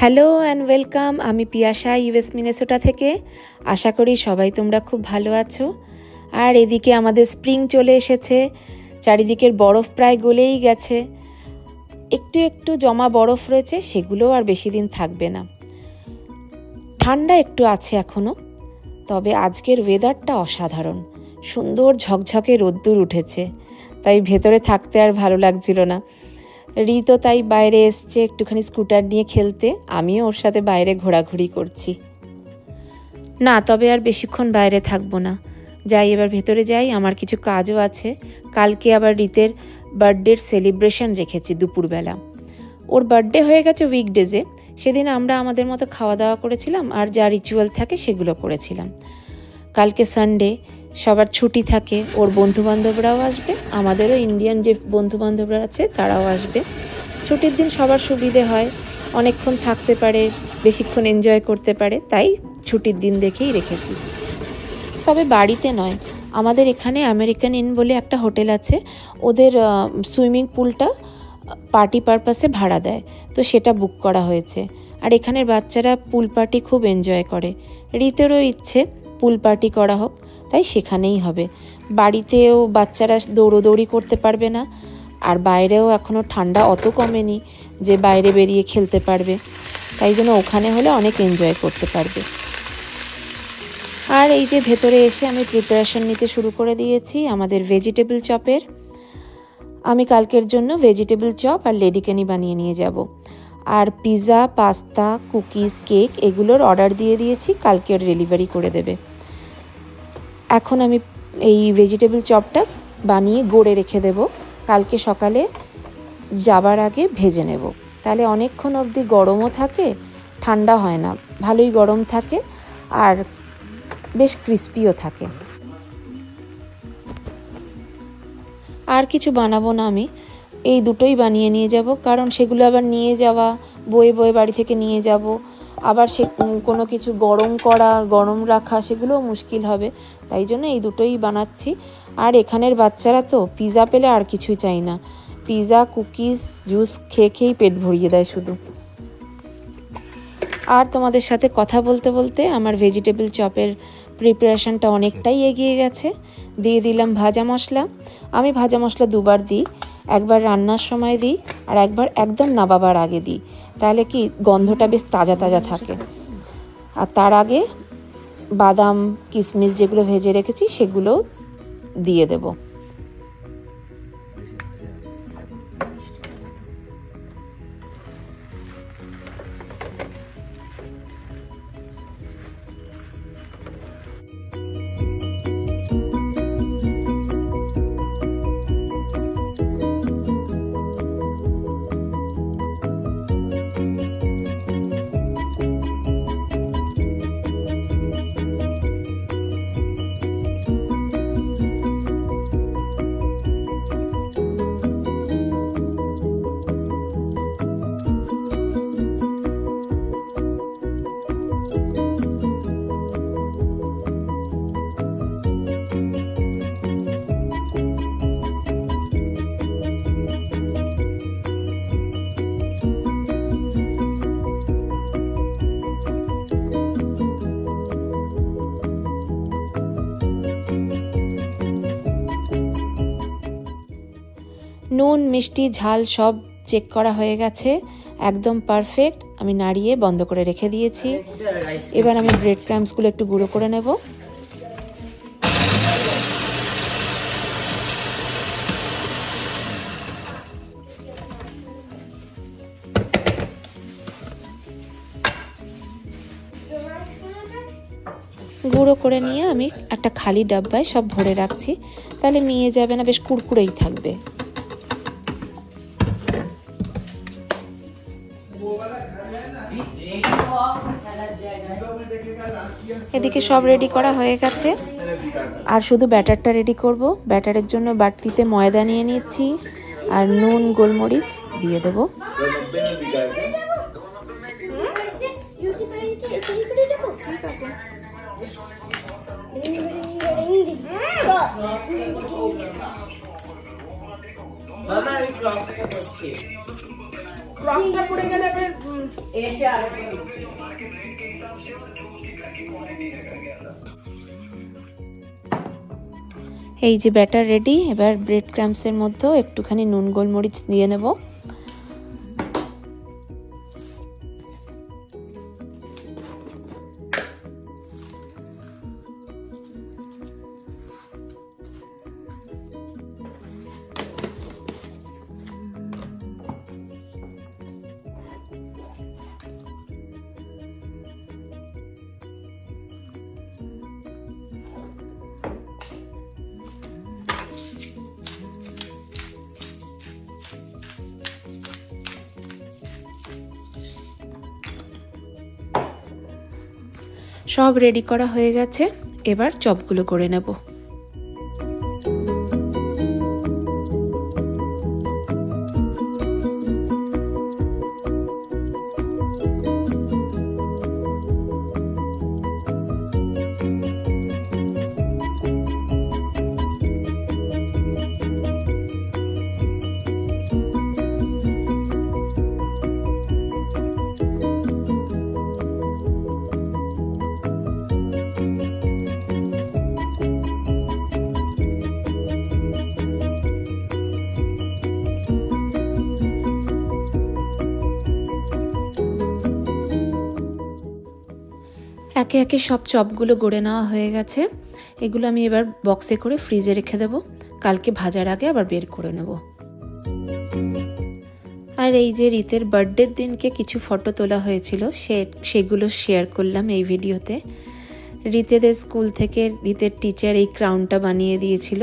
Hello and welcome. আমি Piyasa US Minnesota থেকে। আশা করি সবাই তোমরা খুব ভালো আছো। আর এদিকে আমাদের স্প্রিং চলে এসেছে, চারিদিকের বরফ প্রায় গলেই গেছে। একটু একটু জমা বরফ রয়েছে, সেগুলো আর বেশি দিন থাকবে না। ঠান্ডা একটু আছে এখনও, তবে আজকের ওয়েদারটা অসাধারণ। সুন্দর ঝকঝকে রোদ্দুর উঠেছে, তাই ভেতরে থাকতে আর ভালো লাগছিল না। রিতো তাই বাইরে এসছে একটুখানি স্কুটার নিয়ে খেলতে, আমিও ওর সাথে বাইরে ঘোরাঘুরি করছি। না, তবে আর বেশিক্ষণ বাইরে থাকবো না, যাই এবার ভেতরে যাই, আমার কিছু কাজও আছে। কালকে আবার রিতের বার্থডের সেলিব্রেশন রেখেছি দুপুরবেলা। ওর বার্থডে হয়ে গেছে উইকডেজে, সেদিন আমরা আমাদের মতো খাওয়া দাওয়া করেছিলাম আর যা রিচুয়াল থাকে সেগুলো করেছিলাম। কালকে সানডে, সবার ছুটি থাকে, ওর বন্ধুবান্ধবরাও আসবে, আমাদেরও ইন্ডিয়ান যে বন্ধুবান্ধবরা আছে তারাও আসবে। ছুটির দিন সবার সুবিধে হয়, অনেকক্ষণ থাকতে পারে, বেশিক্ষণ এনজয় করতে পারে, তাই ছুটির দিন দেখেই রেখেছি। তবে বাড়িতে নয়, আমাদের এখানে আমেরিকান ইন বলে একটা হোটেল আছে, ওদের সুইমিং পুলটা পার্টি পারপাসে ভাড়া দেয়, তো সেটা বুক করা হয়েছে। আর এখানের বাচ্চারা পুল পার্টি খুব এনজয় করে। রিতেরও ইচ্ছে পুল পার্টি করা হোক, তাই সেখানেই হবে। বাড়িতেও বাচ্চারা দৌড়োদৌড়ি করতে পারবে না, আর বাইরেও এখনও ঠান্ডা অত কমেনি যে বাইরে বেরিয়ে খেলতে পারবে, তাই জন্য ওখানে হলে অনেক এনজয় করতে পারবে। আর এই যে ভেতরে এসে আমি প্রিপারেশন নিতে শুরু করে দিয়েছি আমাদের ভেজিটেবল চপের। আমি কালকের জন্য ভেজিটেবল চপ আর লেডিকেনি বানিয়ে নিয়ে যাব। আর পিৎজা, পাস্তা, কুকিজ, কেক এগুলোর অর্ডার দিয়ে দিয়েছি, কালকে ডেলিভারি করে দেবে। এখন আমি এই ভেজিটেবল চপটা বানিয়ে গড়ে রেখে দেব, কালকে সকালে যাবার আগে ভেজে নেব। তাহলে অনেকক্ষণ অবধি গরমও থাকে, ঠান্ডা হয় না, ভালোই গরম থাকে আর বেশ ক্রিস্পিও থাকে। আর কিছু বানাবো না, আমি এই দুটোই বানিয়ে নিয়ে যাব, কারণ সেগুলো আবার নিয়ে যাওয়া, বয়ে বয়ে বাড়ি থেকে নিয়ে যাব, আবার সে কোনো কিছু গরম রাখা সেগুলোও মুশকিল হবে, তাই জন্য এই দুটোই বানাচ্ছি। আর এখানের বাচ্চারা তো পিৎজা পেলে আর কিছুই চাই না, পিৎজা, কুকিজ, জুস খেয়ে খেয়েই পেট ভরিয়ে দেয় শুধু। আর তোমাদের সাথে কথা বলতে বলতে আমার ভেজিটেবল চপের প্রিপারেশনটা অনেকটাই এগিয়ে গেছে। দিয়ে দিলাম ভাজা মশলা। আমি ভাজা মশলা দুবার দিই, একবার রান্নার সময় দিই আর একবার একদম নাবাবার আগে দিই, তাহলে কি গন্ধটা বেশ তাজা তাজা থাকে। আর তার আগে বাদাম, কিশমিশ যেগুলো ভেজে রেখেছি সেগুলোও দিয়ে দেব। নুন, মিষ্টি, ঝাল সব চেক করা হয়ে গেছে, একদম পারফেক্ট। আমি নাড়িয়ে বন্ধ করে রেখে দিয়েছি। এবার আমি ব্রেড ক্রাম্বসগুলো একটু গুঁড়ো করে নেব। গুঁড়ো করে নিয়ে আমি একটা খালি ডাব্বায় সব ভরে রাখছি, তাহলে মিয়ে যাবে না, বেশ কুড়কুড়েই থাকবে। এদিকে সব রেডি করা হয়ে গেছে, আর শুধু ব্যাটারটা রেডি করব। ব্যাটারের জন্য বাটিতে ময়দা নিয়ে নিচ্ছি আর নুন, গোলমরিচ দিয়ে দেব। ক্রক্সটা পড়ে গেলে আবার এসে আর এই যে ব্যাটার রেডি। এবার ব্রেড ক্রাম্পসের মধ্যেও একটুখানি নুন গোলমরিচ দিয়ে নেব। সব রেডি করা হয়ে গেছে, এবার চপগুলো করে নেব। একে একে সব চপগুলো গড়ে নেওয়া হয়ে গেছে। এগুলো আমি এবার বক্সে করে ফ্রিজে রেখে দেব, কালকে ভাজার আগে আবার বের করে নেব। আর এই যে রীতের বার্থডের দিনকে কিছু ফটো তোলা হয়েছিল, সেগুলো শেয়ার করলাম এই ভিডিওতে। রীতেদের স্কুল থেকে রীতের টিচার এই ক্রাউনটা বানিয়ে দিয়েছিল,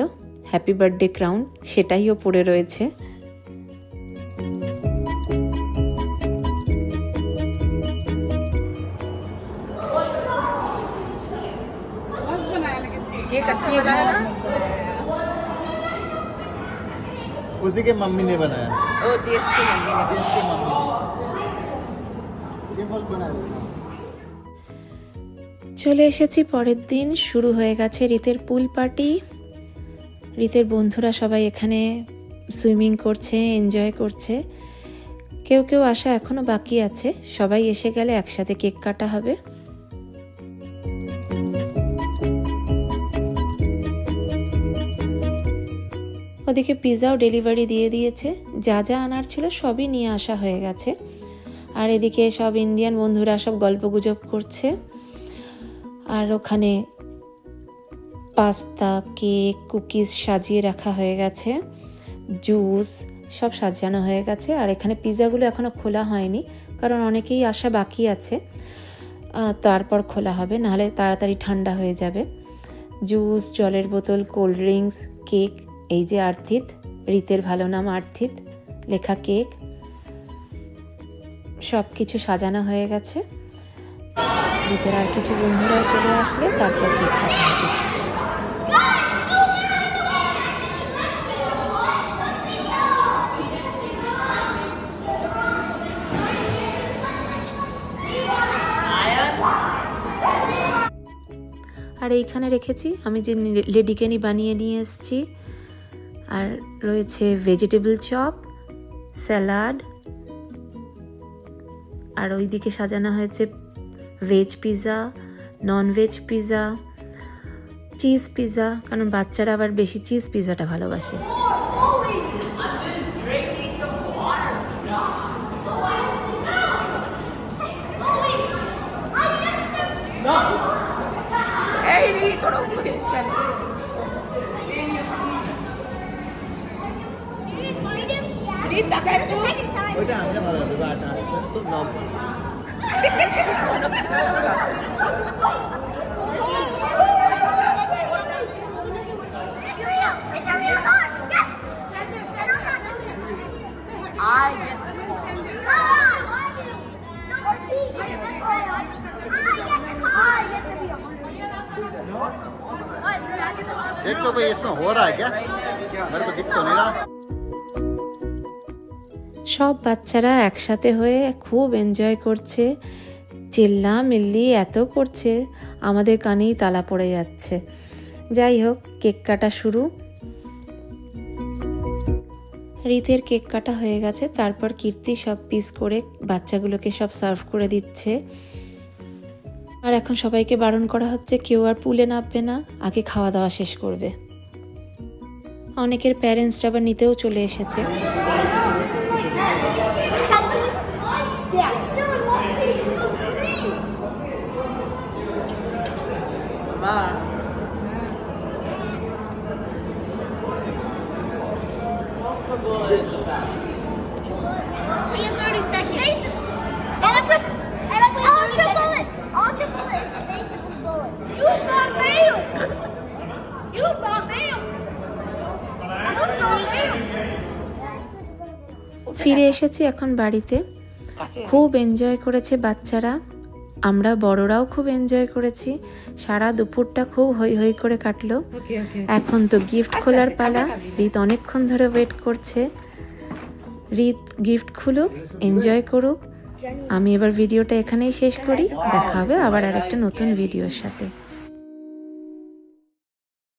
হ্যাপি বার্থডে ক্রাউন, সেটাইও পড়ে রয়েছে। केक अच्छा बनाया ना? उसी के मम्मी ने बनाया। ओ जी इसकी मम्मी ने। इसकी मम्मी ये बहुत बनाया। চলে এসেছি পরের দিন। শুরু হয়ে গেছে রীতের পুল পার্টি। রীতের বন্ধুরা সবাই এখানে সুইমিং করছে, এনজয় করছে। কেউ কেউ আসা এখনো বাকি আছে, সবাই এসে গেলে একসাথে কেক কাটা হবে। ওদিকে পিৎজাও ডেলিভারি দিয়ে দিয়েছে, যা যা আনার ছিল সবই নিয়ে আসা হয়ে গেছে। আর এদিকে সব ইন্ডিয়ান বন্ধুরা সব গল্পগুজব করছে। আর ওখানে পাস্তা, কেক, কুকিজ সাজিয়ে রাখা হয়ে গেছে, জুস সব সাজানো হয়ে গেছে। আর এখানে পিৎজাগুলো এখনও খোলা হয়নি, কারণ অনেকেই আসা বাকি আছে, তারপর খোলা হবে, নাহলে তাড়াতাড়ি ঠান্ডা হয়ে যাবে। জুস, জলের বোতল, কোল্ড ড্রিঙ্কস, কেক। এই যে আর্থিত, রীতের ভালো নাম আর্থিত লেখা কেক, সব কিছু সাজানো হয়ে গেছে। রীতের আর কিছু বন্ধুরা চলে আসলে তারপর কেক কাটা হবে। আর এইখানে রেখেছি আমি যে লেডিকেনি বানিয়ে নিয়ে এসেছি। আর রয়েছে ভেজিটেবল চপ, স্যালাড, আর ওইদিকে সাজানো হয়েছে veg pizza, non veg pizza, cheese pizza, কারণ বাচ্চারা আবার বেশি চিজ পিৎজাটা ভালোবাসে। ওইটা আনতে ভালো হবে, আটা তো নাও। देखो भाई इसमें हो रहा है क्या? मेरे को दिख तो नहीं रहा। সব বাচ্চারা একসাথে হয়ে খুব এনজয় করছে, চিল্লামিল্লি এত করছে আমাদের কানেই তালা পড়ে যাচ্ছে। যাই হোক, কেক কাটা শুরু। রিতের কেক কাটা হয়ে গেছে, তারপর কীর্তি সব পিস করে বাচ্চাগুলোকে সব সার্ভ করে দিচ্ছে। আর এখন সবাইকে বারণ করা হচ্ছে কেউ আর পুলে নামবে না, আগে খাওয়া দাওয়া শেষ করবে। অনেকের প্যারেন্টসরা আবার নিতেও চলে এসেছে। ফিরে এসেছি এখন বাড়িতে। খুব এনজয় করেছে বাচ্চারা, আমরা বড়রাও খুব এনজয় করেছি। সারা দুপুরটা খুব হই হই করে কাটলো। এখন তো গিফট খোলার পালা। রিত অনেকক্ষণ ধরে ওয়েট করছে। রিত গিফট খুলুক, এনজয় করুক। আমি এবার ভিডিওটা এখানেই শেষ করি। দেখা হবে আবার আরেকটা নতুন ভিডিওর সাথে।